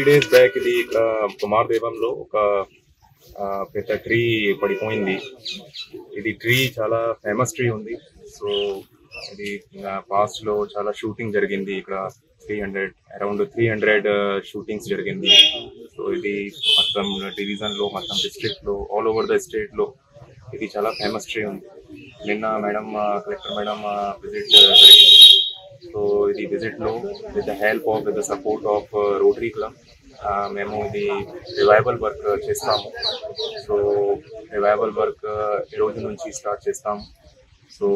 days back ఇది కుమారదేవంలో ఒక పెద్ద ట్రీ పడిపోయింది. ఇది ట్రీ చాలా ఫేమస్ ట్రీ ఉంది. సో ఇది పాస్ట్ లో చాలా షూటింగ్ జరిగింది ఇక్కడ. అరౌండ్ 300 షూటింగ్స్ జరిగింది. సో ఇది మొత్తం డివిజన్ లో, మొత్తం డిస్ట్రిక్ట్ లో, ఆల్ ఓవర్ ద స్టేట్ లో ఇది చాలా ఫేమస్ ట్రీ ఉంది. నిన్న మేడం, కలెక్టర్ మేడం విజిట్ జరిగింది. సో ఇది విజిట్ లో with the help of, with the support of rotary club మేము ఇది రివైవల్ వర్క్ చేస్తాము. సో రివైవల్ వర్క్ ఈ రోజు నుంచి స్టార్ట్ చేస్తాము. సో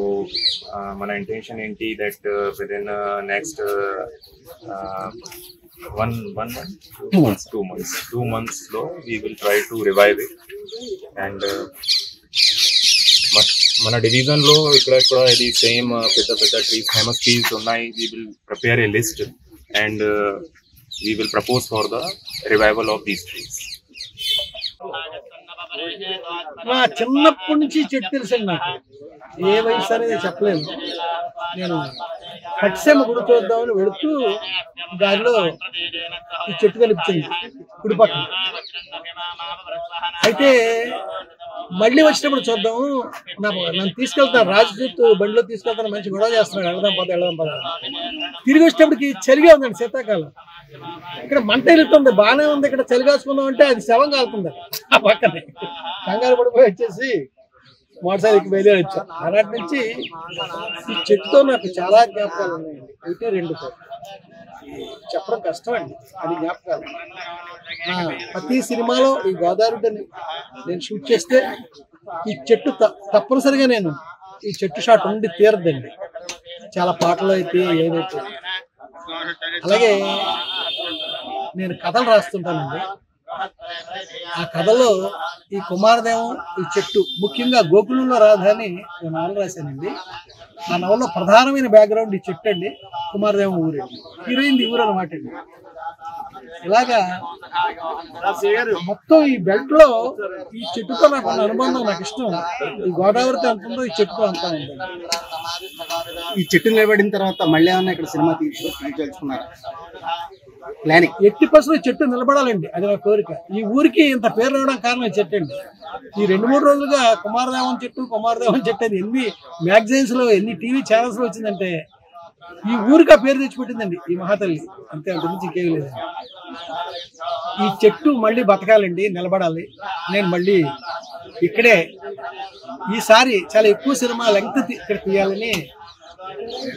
మన ఇంటెన్షన్ ఏంటి that with in next 2 months లో we will try to revive it. And మన డివిజన్ లో ఇక్కడ ఇది సేమ్ పెద్ద పెద్ద ట్రీస్, ఫేమస్ ట్రీస్ ఉన్నాయి. We will prepare A list and we will propose for the revival of these trees. నా చిన్నప్పటి నుంచి చెట్టు తెలుసండి నాకు. ఏ వయసు అనేది చెప్పలేదు. నేను పట్టిసీమ గుడి చూద్దామని వెళుతూ దారిలో ఈ చెట్టు కనిపించింది గుడి పక్కన. అయితే మళ్ళీ వచ్చినప్పుడు చూద్దాము, నన్ను తీసుకెళ్తాను, రాజదూత్ బండిలో తీసుకెళ్తాను, మంచి గొడవ చేస్తున్నాడు, వెళ్దాం పద. తిరిగి వచ్చేటప్పటికి చలిగా ఉందండి, శీతాకాలం. ఇక్కడ మంట వెళ్తుంది, బాగానే ఉంది. ఇక్కడ చలి కాసుకుందాం అంటే అది శవం కాలుతుంది ఆ పక్కనే. కంగారు పడిపోయి వచ్చేసి మోటార్ సైకిల్కి బయలుదేరి వచ్చాం. అలాంటి నుంచి ఈ చెట్టుతో నాకు చాలా జ్ఞాపకాలు ఉన్నాయండి. అయితే 2 చెప్పడం కష్టం అండి, అది జ్ఞాపకాలు. ప్రతి సినిమాలో ఈ గోదావరిని నేను షూట్ చేస్తే ఈ చెట్టు తప్పనిసరిగా నేను ఈ చెట్టు షాట్ ఉండి తీరద్దండి. చాలా పాటలు అయితే ఏదైతే. అలాగే నేను కథలు రాస్తుంటానండి. ఆ కథలో ఈ కుమారదేవం, ఈ చెట్టు, ముఖ్యంగా గోకులంలో రాధాని నవల రాశానండి. ఆ నవల్లో ప్రధానమైన బ్యాక్గ్రౌండ్ ఈ చెట్టు అండి. కుమారదేవం ఊరు, హీరోయిన్ ఊరు అనమాట అండి. ఇలాగా మొత్తం ఈ బెల్ట్ లో ఈ చెట్టుతో నాకు ఉన్న అనుబంధం, నాకు ఇష్టం. ఈ గోదావరితో ఎంత ఉందో ఈ చెట్టుతో అంతా ఉంటుంది. ఈ చెట్టు నిలబడిన తర్వాత మళ్ళీ ఏమన్నా ఇక్కడ సినిమా తెలుసుకున్నారా? ప్లానింగ్ 80% చెట్టు నిలబడాలండి, అది నా కోరిక. ఈ ఊరికి ఇంత పేరు రావడం కారణం చెట్టు అండి. ఈ 2-3 రోజులుగా కుమారదేవం చెట్టు అని ఎన్ని మ్యాగజైన్స్ లో, ఎన్ని టీవీ ఛానల్స్ లో వచ్చిందంటే ఈ ఊరికి ఆ పేరు తెచ్చిపెట్టిందండి ఈ మహాతల్లి. అంతే, అంత నుంచి ఇంకేమీ లేదండి. ఈ చెట్టు మళ్ళీ బతకాలండి, నిలబడాలి. నేను మళ్ళీ ఇక్కడే ఈసారి చాలా ఎక్కువ సినిమా లెంగ్త్ ఇక్కడ తీయాలని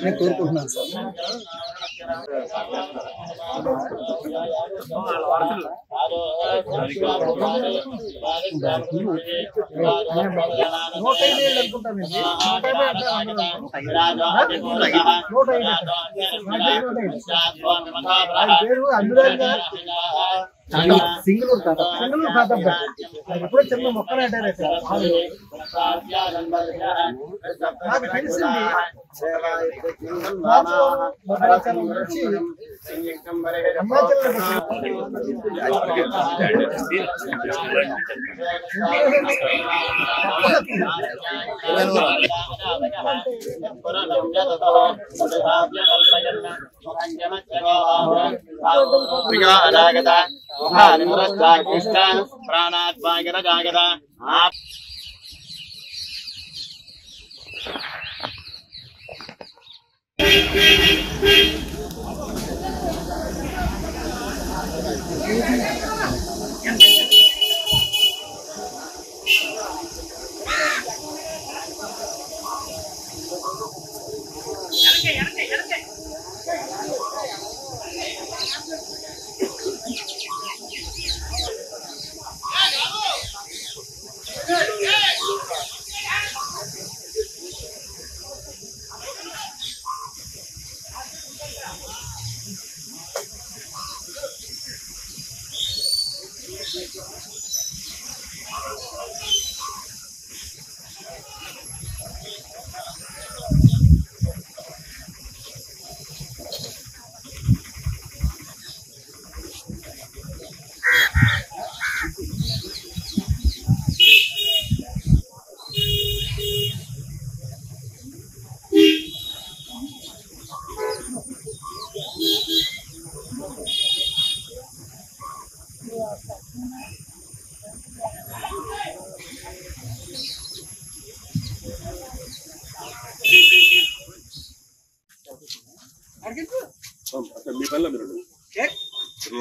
నేను కోరుకుంటున్నాను సార్. సింగిల్ ఎప్పుడో చిన్న మొక్క నాటారు. నాకు తెలిసింది భద్రాచలం నుంచి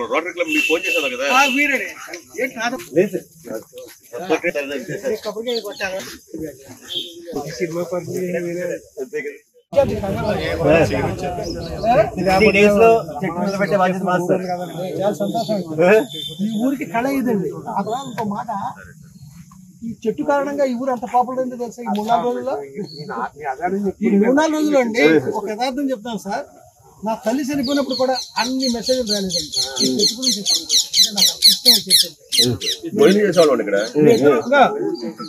రోటరీ క్లబ్ మీకు ఫోన్ చేశాను కదా. వీరేనే ఏంటి నాతో కొబ్బరికాయ కొట్టారా? సినిమా చాలా సంతోషం. ఈ ఊరికి కళ ఇదండి. అక్కడ ఇంకో మాట, ఈ చెట్టు కారణంగా ఈ ఊరు అంత పాపులర్ ఏంటో తెలుసా? ఈ 3-4 రోజుల్లో, ఈ 3-4 రోజుల్లో అండి ఒక యథార్థం చెప్తాను సార్. నా తల్లి చనిపోయినప్పుడు కూడా అన్ని మెసేజ్లు రాలేదండి. ఈ చెట్టు గురించి అంటే నాకు ఇష్టం చెప్పండి.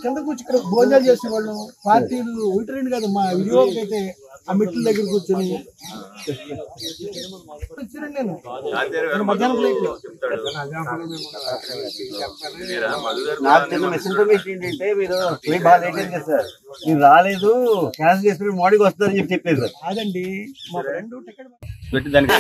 కింద కూర్చి ఇక్కడ భోజనాలు చేసేవాళ్ళం. పార్టీలు ఒకటి రెండు కాదు, మా విజయవాడకి అయితే ఆ మెట్ల దగ్గర కూర్చొని నేను మధ్యాహ్నం ఫ్లైట్ లో నాకు చిన్న మిస్ఇన్ఫర్మేషన్ ఏంటంటే మీరు బాగా లేట్ అయింది కదా సార్, మీరు రాలేదు క్యాన్సిల్ చేసుకుని మార్నింగ్ వస్తారని చెప్పేది సార్. అదండి మా ఫ్రెండ్ టికెట్ పెట్టి దానికి